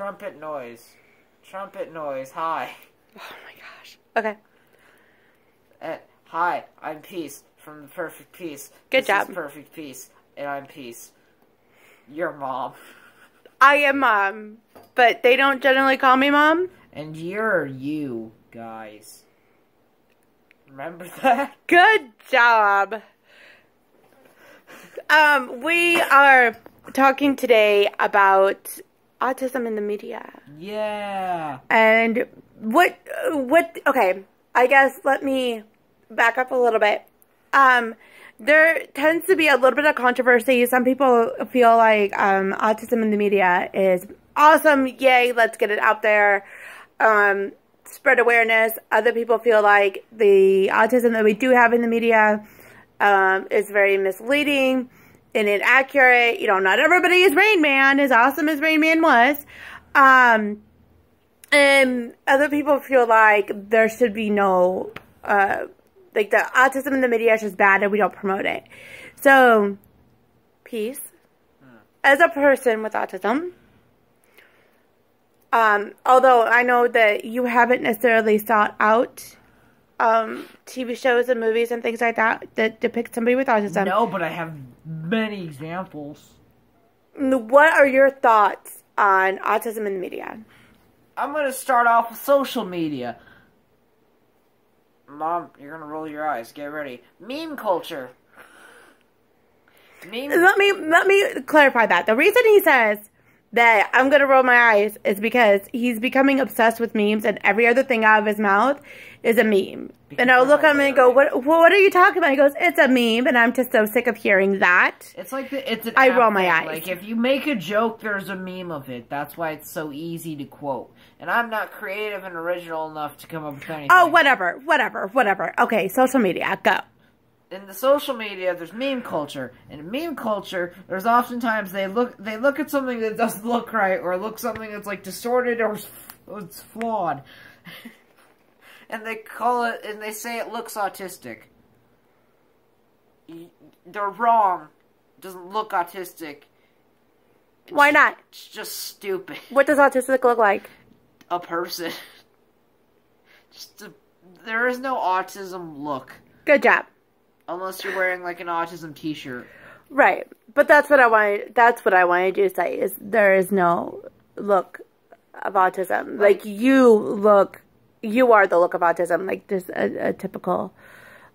Trumpet noise. Trumpet noise. Hi. Oh my gosh. Okay. Hi, I'm Peace from the Perfect Peace. Good job. This is Perfect Peace, and I'm Peace. Your mom. I am Mom, but they don't generally call me Mom. And you're you, guys. Remember that? Good job. We are talking today about autism in the media. Yeah. And okay, I guess let me back up a little bit. There tends to be a little bit of controversy. Some people feel like autism in the media is awesome. Yay, let's get it out there. Spread awareness. Other people feel like the autism that we do have in the media is very misleading and inaccurate. You know, not everybody is Rain Man, as awesome as Rain Man was. And other people feel like there should be no, like the autism in the media is just bad and we don't promote it. So, Peace, as a person with autism, although I know that you haven't necessarily sought out TV shows and movies and things like that that depict somebody with autism. No, but I have many examples. What are your thoughts on autism in the media? I'm going to start off with social media. Mom, you're going to roll your eyes. Get ready. Meme culture. Let me clarify that. The reason he says that I'm going to roll my eyes is because he's becoming obsessed with memes and every other thing out of his mouth is a meme. Because and I'll look at him and go, what are you talking about? He goes, it's a meme, and I'm just so sick of hearing that. It's like, it's an I roll my eyes. Like, if you make a joke, there's a meme of it. That's why it's so easy to quote. And I'm not creative and original enough to come up with anything. Oh, whatever. Okay, social media, go. In the social media, there's meme culture. And in meme culture, there's oftentimes they look at something that doesn't look right, or look something that's like distorted or it's flawed, and they call it and they say it looks autistic. They're wrong. It doesn't look autistic. Why not? It's just stupid. What does autistic look like? A person. There is no autism look. Good job. Unless you're wearing like an autism t-shirt. Right. But that's what I wanted you to say is there is no look of autism. Like you are the look of autism. Like just a typical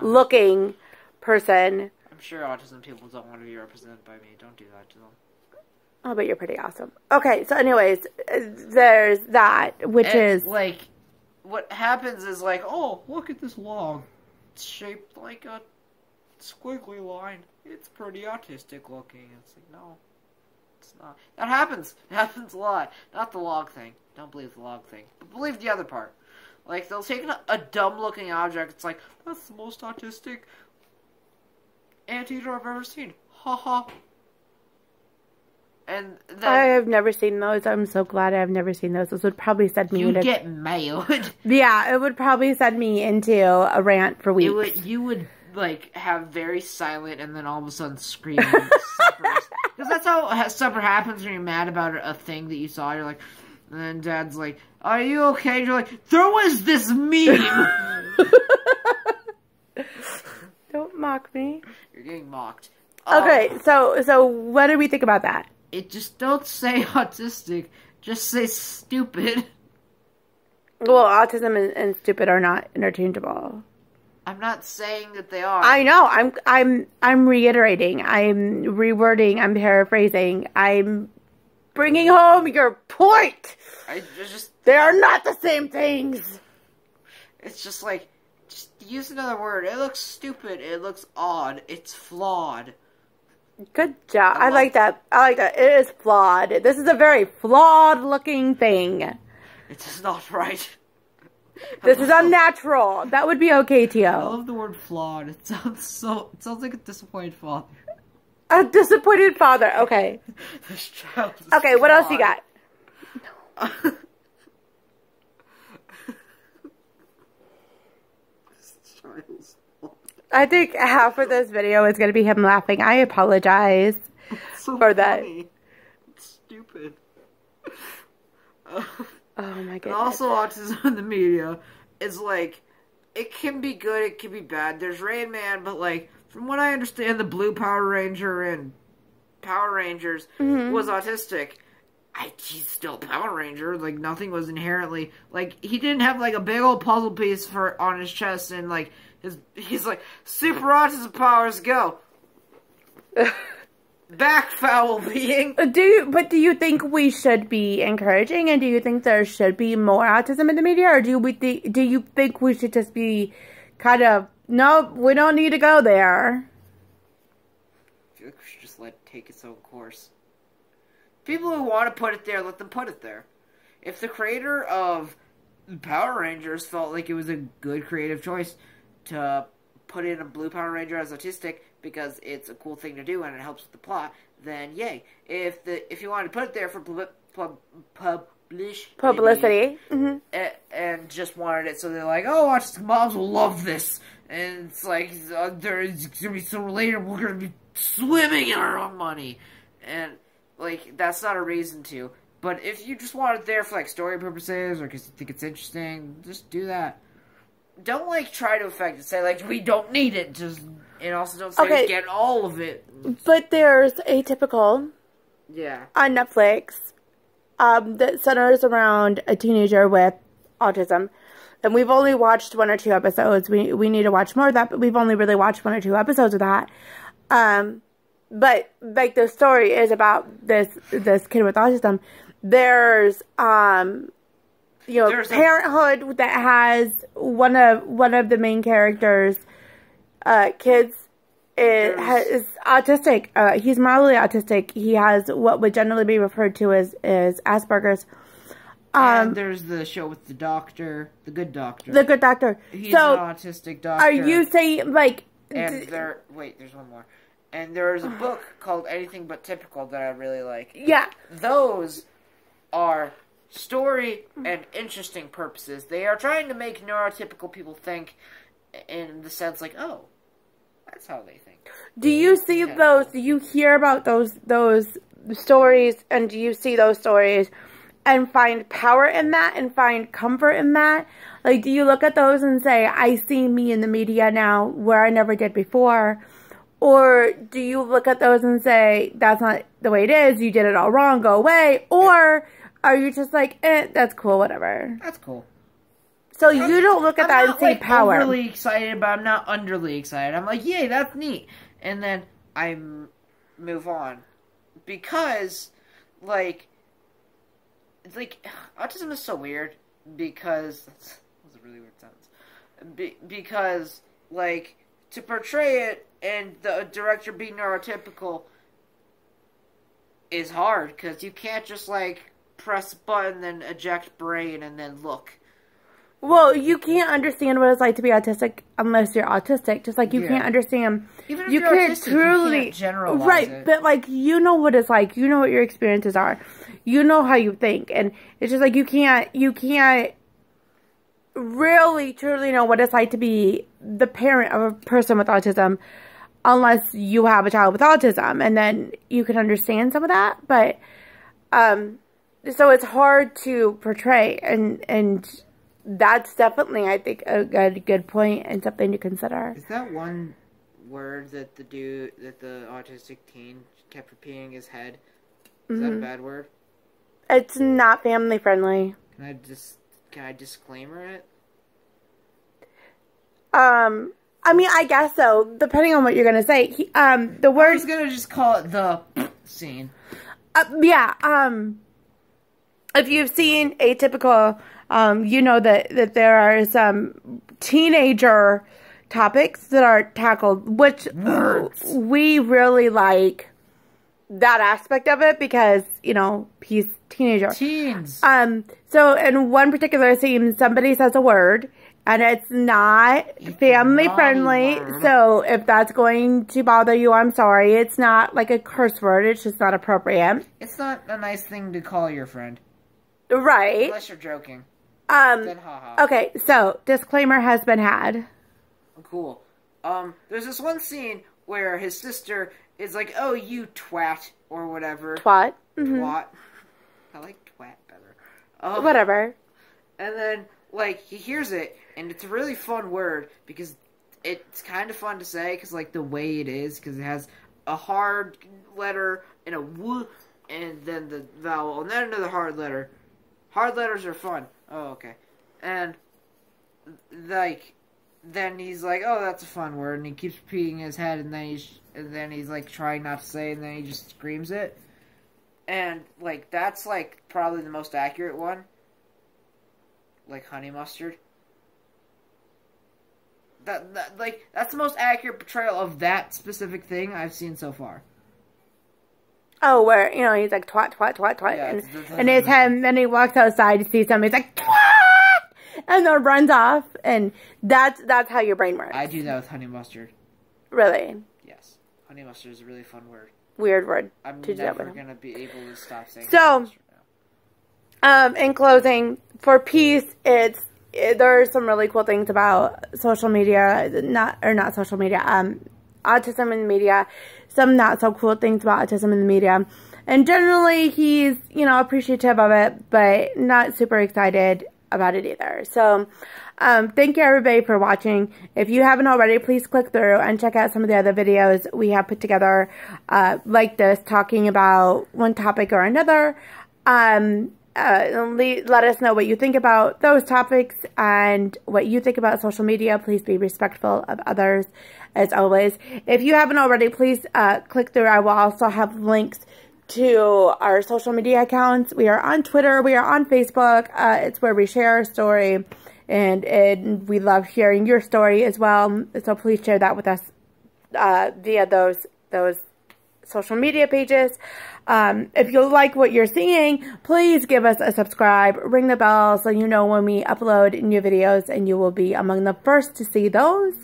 looking person. I'm sure autism people don't want to be represented by me. Don't do that to them. Oh, but you're pretty awesome. Okay, so anyways, there's that, which is like what happens is like, oh, look at this log. It's shaped like a squiggly line. It's pretty autistic looking. It's like, no, it's not. That happens. It happens a lot. Not the log thing. Don't believe the log thing. But believe the other part. Like, they'll take a dumb looking object. It's like, that's the most autistic anteater I've ever seen. Ha ha. And then, I have never seen those. I'm so glad I've never seen those. Those would probably send me you get mad. Yeah, it would probably send me into a rant for weeks. You would like have very silent and then all of a sudden screaming suppers. Because that's how supper happens when you're mad about a thing that you saw. You're like, and then Dad's like, "Are you okay?" And you're like, "There was this meme." Don't mock me. You're getting mocked. Okay, so what do we think about that? It just don't say autistic. Just say stupid. Well, autism and stupid are not interchangeable. I'm not saying that they are. I know. I'm reiterating. I'm rewording. I'm paraphrasing. I'm bringing home your point. They are not the same things. It's just like, just use another word. It looks stupid. It looks odd. It's flawed. Good job. I like that. I like that. It is flawed. This is a very flawed looking thing. It is not right. This is unnatural. That would be okay, Tio. I love the word flawed. It sounds like a disappointed father. A disappointed father. Okay. This child is okay, what else you got? This child's flawed. I think half of this video is going to be him laughing. I apologize it's so for funny. that. It's stupid. Oh my And goodness. also, autism in the media is like, it can be good, it can be bad. There's Rain Man, but like, from what I understand, the Blue Power Ranger in Power Rangers was autistic. He's still a Power Ranger. Like, nothing was inherently like, he didn't have like a big old puzzle piece on his chest, and like he's like, super autism powers go. Back, foul being. Do you think we should be encouraging, and do you think there should be more autism in the media, or do you think we should just be kind of, no, we don't need to go there? I feel like we should just let it take its own course. People who want to put it there, let them put it there. If the creator of Power Rangers felt like it was a good creative choice to put in a Blue Power Ranger as autistic because it's a cool thing to do and it helps with the plot, then yay. If you wanted to put it there for Publicity. And just wanted it so they're like, oh, autistic moms will love this, and it's like, there's gonna be so related, we're gonna be swimming in our own money, and like, that's not a reason to. But if you just want it there for like story purposes or because you think it's interesting, just do that. Don't like try to affect it. Say like, we don't need it. And also don't say get all of it. But there's Atypical. Yeah. On Netflix. That centers around a teenager with autism. And we've only watched 1 or 2 episodes. We need to watch more of that, but we've only really watched 1 or 2 episodes of that. But like, the story is about this kid with autism. There's Parenthood that has one of the main characters' kids is autistic. He's mildly autistic. He has what would generally be referred to as Asperger's. And there's the show with the doctor, the good doctor. The good doctor. He's an autistic doctor. Are you saying like? And there's one more. And there's a book called Anything But Typical that I really like. Yeah. Those are story and interesting purposes. They are trying to make neurotypical people think in the sense like, oh, that's how they think. Do you see those? Do you hear about those stories, and do you see those stories and find power in that and find comfort in that? Like, do you look at those and say, I see me in the media now where I never did before? Or do you look at those and say, that's not the way it is, you did it all wrong, go away? Or are you just like, that's cool, whatever? That's cool. So you don't look at that and see power. I'm overly excited, but I'm not underly excited. I'm like, yay, that's neat. And then I move on. Because, like, autism is so weird because, that was a really weird sentence. Because, like, to portray it and the director being neurotypical is hard, because you can't just, like, press a button, then eject brain, and then look. Well, you can't understand what it's like to be autistic unless you're autistic. Just like you can't understand. Even if you're autistic, you can't generalize right, it. but like, you know what it's like. You know what your experiences are. You know how you think. And it's just like, you can't really truly know what it's like to be the parent of a person with autism unless you have a child with autism. And then you can understand some of that. But, so it's hard to portray, and that's definitely, I think, a good point and something to consider. Is that one word that the autistic teen kept repeating in his head? Is that a bad word? It's not family friendly. Can I disclaimer it? I mean, I guess so, depending on what you're gonna say. The word, I was gonna just call it the scene. If you've seen Atypical, you know that there are some teenager topics that are tackled, which we really like that aspect of it because, you know, he's teenager. Teens. So in one particular scene, somebody says a word, and it's not family friendly. So if that's going to bother you, I'm sorry. It's not like a curse word. It's just not appropriate. It's not a nice thing to call your friend. Right. Unless you're joking. Then haha. Okay, so disclaimer has been had. Cool. There's this one scene where his sister is like, "Oh, you twat," or whatever. Twat. Twat. I like twat better. Whatever. And then, like, he hears it, and it's a really fun word, because it's kind of fun to say, because, like, the way it is, because it has a hard letter and a w, and then the vowel, and then another hard letter. Hard letters are fun. Oh, okay. And, like, then he's like, oh, that's a fun word, and he keeps repeating in his head, and then he's like, trying not to say it, and then he just screams it. And, like, that's, like, probably the most accurate one. Like, honey mustard. That's the most accurate portrayal of that specific thing I've seen so far. Oh, where, he's like, twat, twat, twat, twat. Yeah, and it's him, then he walks outside to see somebody, he's like, twat! And then runs off, and that's how your brain works. I do that with honey mustard. Really? Yes. Honey mustard is a really fun word. Weird word. I'm never going to be able to stop saying so, in closing, for peace, there are some really cool things about social media, not social media, autism in the media, some not so cool things about autism in the media. And generally, he's, appreciative of it, but not super excited about it either. So, thank you everybody for watching. If you haven't already, please click through and check out some of the other videos we have put together, like this, talking about one topic or another. Let us know what you think about those topics and what you think about social media. Please be respectful of others, as always. If you haven't already, please click through. I will also have links to our social media accounts. We are on Twitter. We are on Facebook. It's where we share our story, and we love hearing your story as well. So please share that with us via those social media pages. If you like what you're seeing, please give us a subscribe, ring the bell so you know when we upload new videos, and you will be among the first to see those.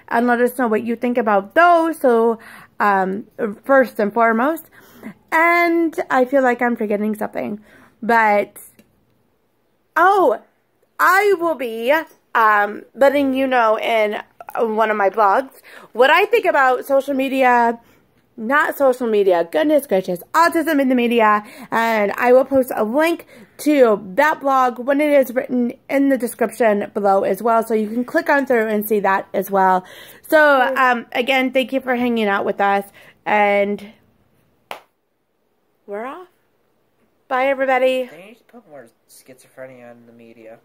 And let us know what you think about those, so first and foremost. And I feel like I'm forgetting something, but I will be letting you know in one of my blogs what I think about social media. Not social media, goodness gracious, autism in the media, and I will post a link to that blog when it is written in the description below as well, so you can click on through and see that as well. So, again, thank you for hanging out with us, and we're off. Bye, everybody. They need to put more schizophrenia in the media.